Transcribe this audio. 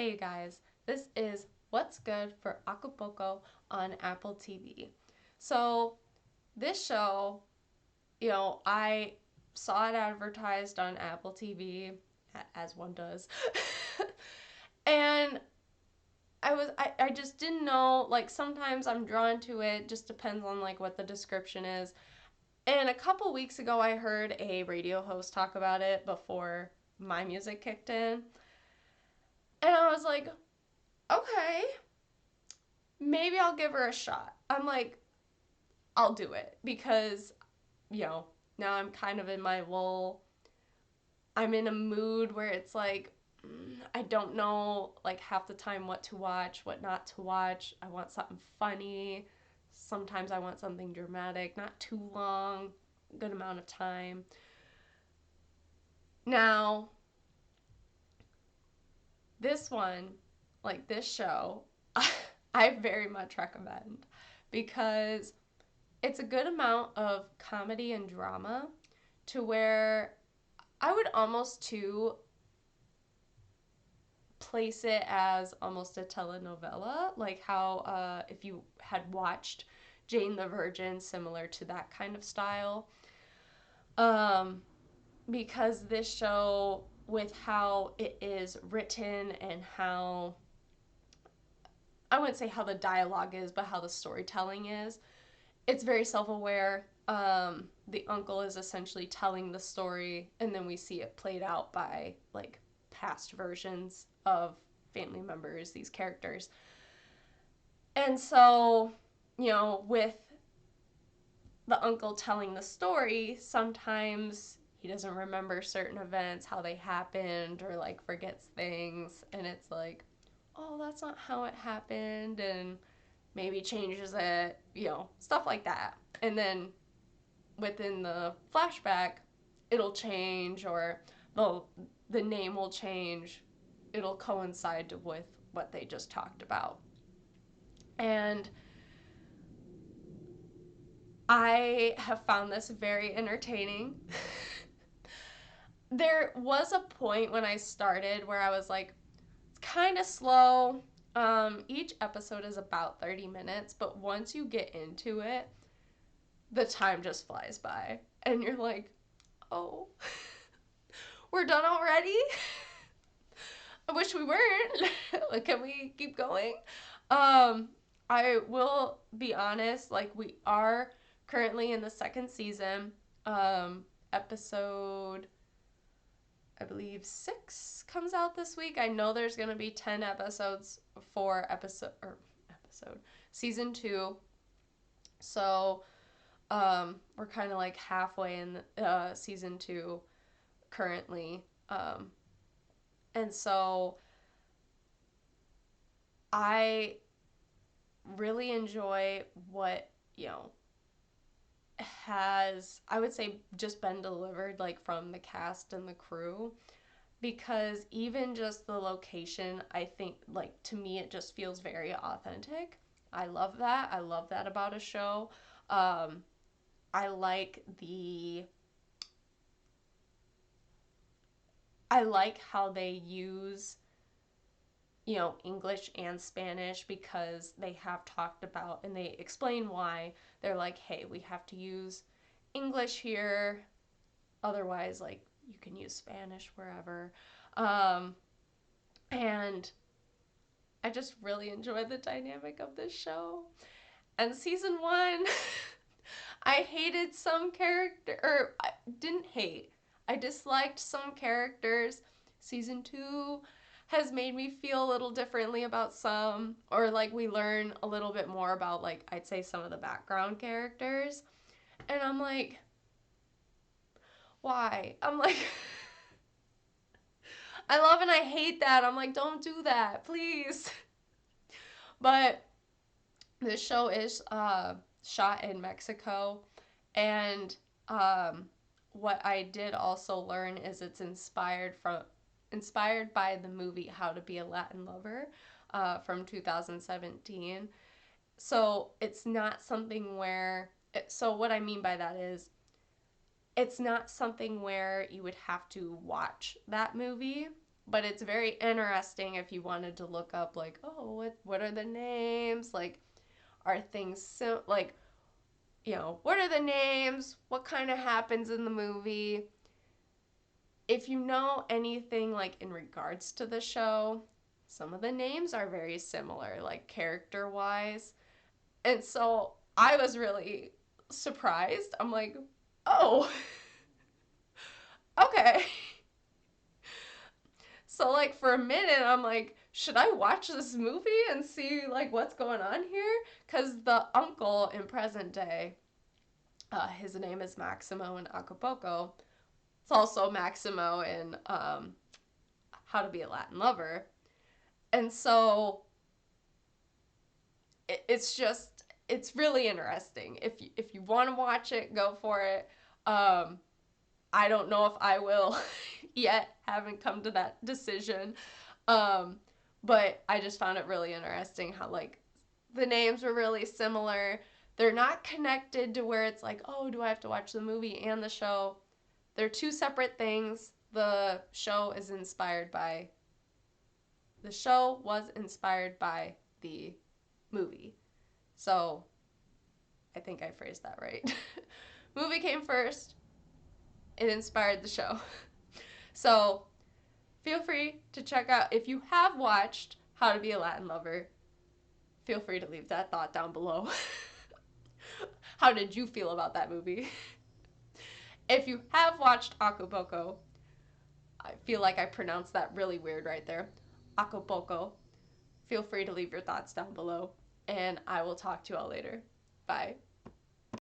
Hey guys, this is What's Good for Acapulco on Apple TV. So, this show, I saw it advertised on Apple TV, as one does. And I just didn't know, like, sometimes I'm drawn to it, just depends on, like, what the description is. And a couple weeks ago, I heard a radio host talk about it before my music kicked in. And I was like, okay, maybe I'll give her a shot. I'm like, I'll do it because, you know, now I'm kind of in my lull. I'm in a mood where it's like, I don't know, like, half the time what to watch, what not to watch. I want something funny. Sometimes I want something dramatic, not too long, good amount of time. Now, this one, like this show, I very much recommend because it's a good amount of comedy and drama to where I would almost too place it as almost a telenovela, like how if you had watched Jane the Virgin, similar to that kind of style. Um, because this show, with how it is written and how, I wouldn't say how the dialogue is, but how the storytelling is, it's very self-aware. The uncle is essentially telling the story, and then we see it played out by like past versions of family members, these characters. And so, with the uncle telling the story, sometimes he doesn't remember certain events, how they happened, or like forgets things, and it's like, oh, that's not how it happened, and maybe changes it, stuff like that. And then within the flashback, it'll change, or the the name will change. It'll coincide with what they just talked about. And I have found this very entertaining. There was a point when I started where I was like, it's kind of slow. Each episode is about 30 minutes, but once you get into it, the time just flies by. And you're like, oh, we're done already? I wish we weren't. Like, can we keep going? Um, I will be honest, like, we are currently in the second season. Episode, I believe, 6 comes out this week. I know there's going to be 10 episodes for episode season 2. So, we're kind of like halfway in season 2 currently. And so I really enjoy what, has, I would say, just been delivered, like, from the cast and the crew, because even just the location, I think, like, to me, it just feels very authentic. I love that. I love that about a show. Um, I like the I like how they use, English and Spanish, because they have talked about and they explain why. They're like, hey, we have to use English here. Otherwise, like, you can use Spanish wherever. Um, and I just really enjoy the dynamic of this show. And season 1, I hated some character, or I didn't hate. I disliked some characters. Season 2 has made me feel a little differently about some, or like we learn a little bit more about, like, I'd say some of the background characters. And I'm like, why? I'm like, I love and I hate that. I'm like, don't do that, please. But this show is shot in Mexico, and what I did also learn is it's inspired by the movie How to Be a Latin Lover from 2017. So it's not something where, so what I mean by that is, it's not something where you would have to watch that movie. but it's very interesting if you wanted to look up like, oh, what are the names? Like, are things so like, what are the names? What kind of happens in the movie? If you know anything like in regards to the show, some of the names are very similar, like character wise. And so I was really surprised. I'm like, oh, okay. So like for a minute I'm like, should I watch this movie and see like what's going on here? Cuz the uncle in present day, his name is Maximo in Acapulco. It's also Maximo in How to Be a Latin Lover. And so it's really interesting. If you want to watch it, go for it. Um, I don't know if I will yet. Haven't come to that decision. Um, but I just found it really interesting how like the names were really similar. They're not connected to where it's like, oh, do I have to watch the movie and the show? They're two separate things. The show was inspired by the movie. So I think I phrased that right. Movie came first. It inspired the show. So feel free to check out if you have watched How to Be a Latin Lover. Feel free to leave that thought down below. How did you feel about that movie? If you have watched Acapulco, I feel like I pronounced that really weird right there. Acapulco. Feel free to leave your thoughts down below, and I will talk to you all later. Bye.